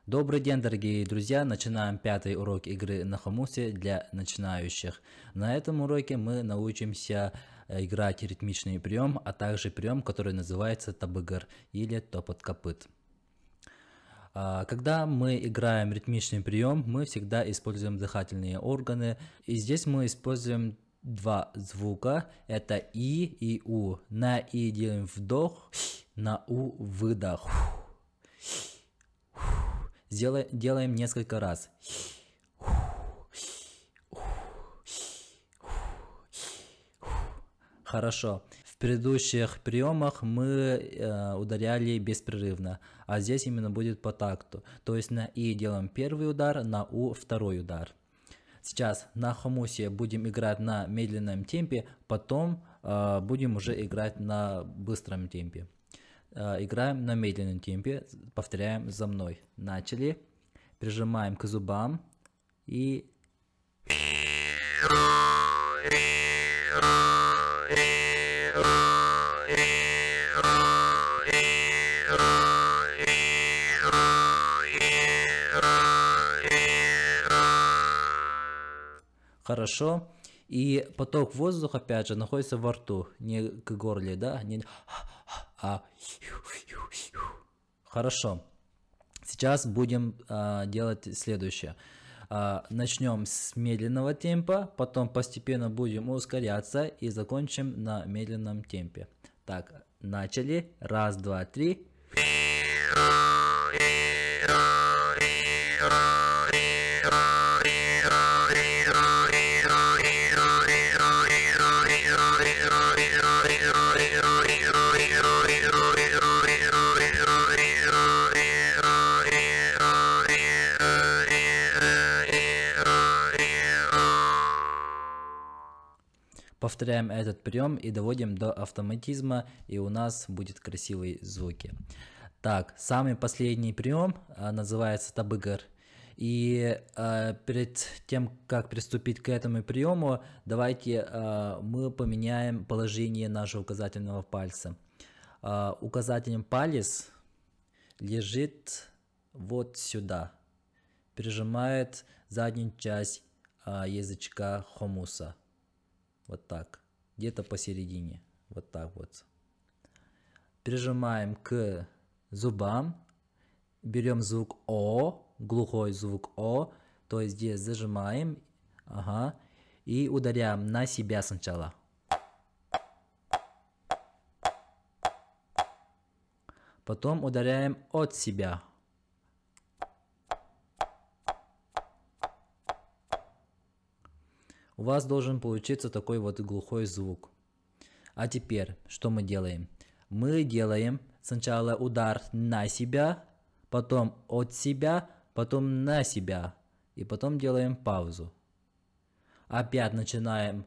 Добрый день, дорогие друзья! Начинаем 5-й урок игры на хомусе для начинающих. На этом уроке мы научимся играть ритмичный прием, а также прием, который называется табыгар или топот копыт. Когда мы играем ритмичный прием, мы всегда используем дыхательные органы. И здесь мы используем два звука. Это и у. На и делаем вдох, на у выдох. Делаем несколько раз. Хорошо. В предыдущих приемах мы ударяли беспрерывно, а здесь именно будет по такту. То есть на и делаем первый удар, на у второй удар. Сейчас на хомусе будем играть на медленном темпе, потом будем уже играть на быстром темпе. Играем на медленном темпе, повторяем за мной. Начали, прижимаем к зубам и... Хорошо. И поток воздуха, опять же, находится во рту, не к горле, да? Не... Хорошо. Сейчас будем делать следующее. Начнем с медленного темпа, потом постепенно будем ускоряться и закончим на медленном темпе. Так, начали. Раз, два, три. Повторяем этот прием и доводим до автоматизма, и у нас будет красивые звуки. Так, самый последний прием называется табыгар. И перед тем, как приступить к этому приему, давайте мы поменяем положение нашего указательного пальца. Указательный палец лежит вот сюда, прижимает заднюю часть язычка хомуса. Вот так, где-то посередине, вот так вот. Прижимаем к зубам, берем звук О, глухой звук О, то есть здесь зажимаем, ага, и ударяем на себя сначала. Потом ударяем от себя. У вас должен получиться такой вот глухой звук. А теперь, что мы делаем? Мы делаем сначала удар на себя, потом от себя, потом на себя. И потом делаем паузу. Опять начинаем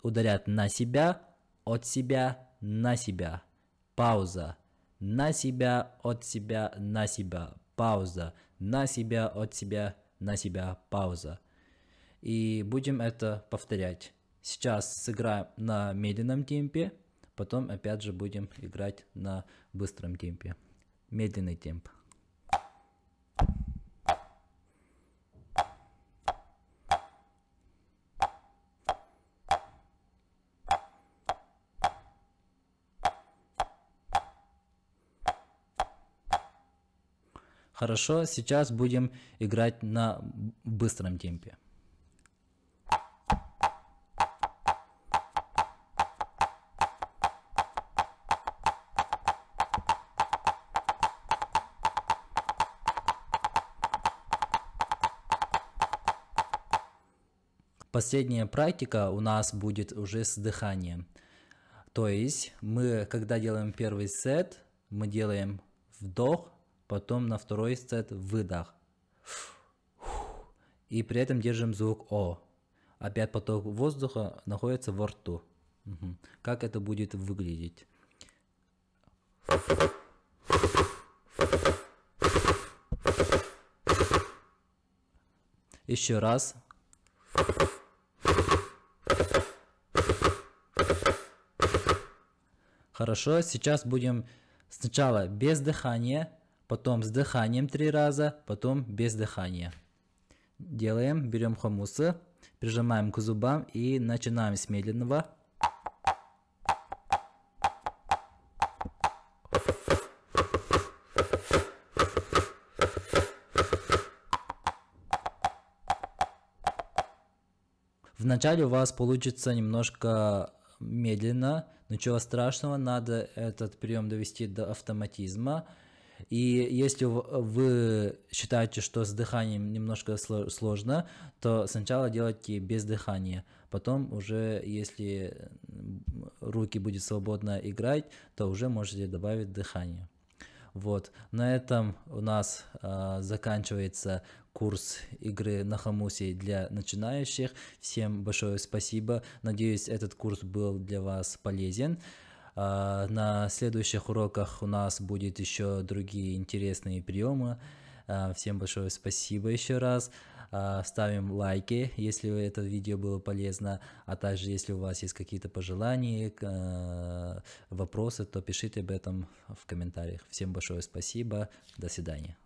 ударять на себя, от себя, на себя. Пауза. На себя, от себя, на себя. Пауза. На себя, от себя, на себя. Пауза. И будем это повторять. Сейчас сыграем на медленном темпе, потом опять же будем играть на быстром темпе. Медленный темп. Хорошо, сейчас будем играть на быстром темпе. Последняя практика у нас будет уже с дыханием. То есть мы, когда делаем первый сет, мы делаем вдох, потом на второй сет выдох. И при этом держим звук О. Опять поток воздуха находится во рту. Угу. Как это будет выглядеть? Еще раз. Хорошо, сейчас будем сначала без дыхания, потом с дыханием 3 раза, потом без дыхания. Делаем, берем хумусы, прижимаем к зубам и начинаем с медленного. Вначале у вас получится немножко медленно, ничего страшного, надо этот прием довести до автоматизма. И если вы считаете, что с дыханием немножко сложно, то сначала делайте без дыхания. Потом уже, если руки будут свободно играть, то уже можете добавить дыхание. Вот, на этом у нас заканчивается курс игры на хомусе для начинающих. Всем большое спасибо. Надеюсь, этот курс был для вас полезен. На следующих уроках у нас будет еще другие интересные приемы. Всем большое спасибо еще раз. Ставим лайки, если это видео было полезно, а также если у вас есть какие-то пожелания, вопросы, то пишите об этом в комментариях. Всем большое спасибо, до свидания.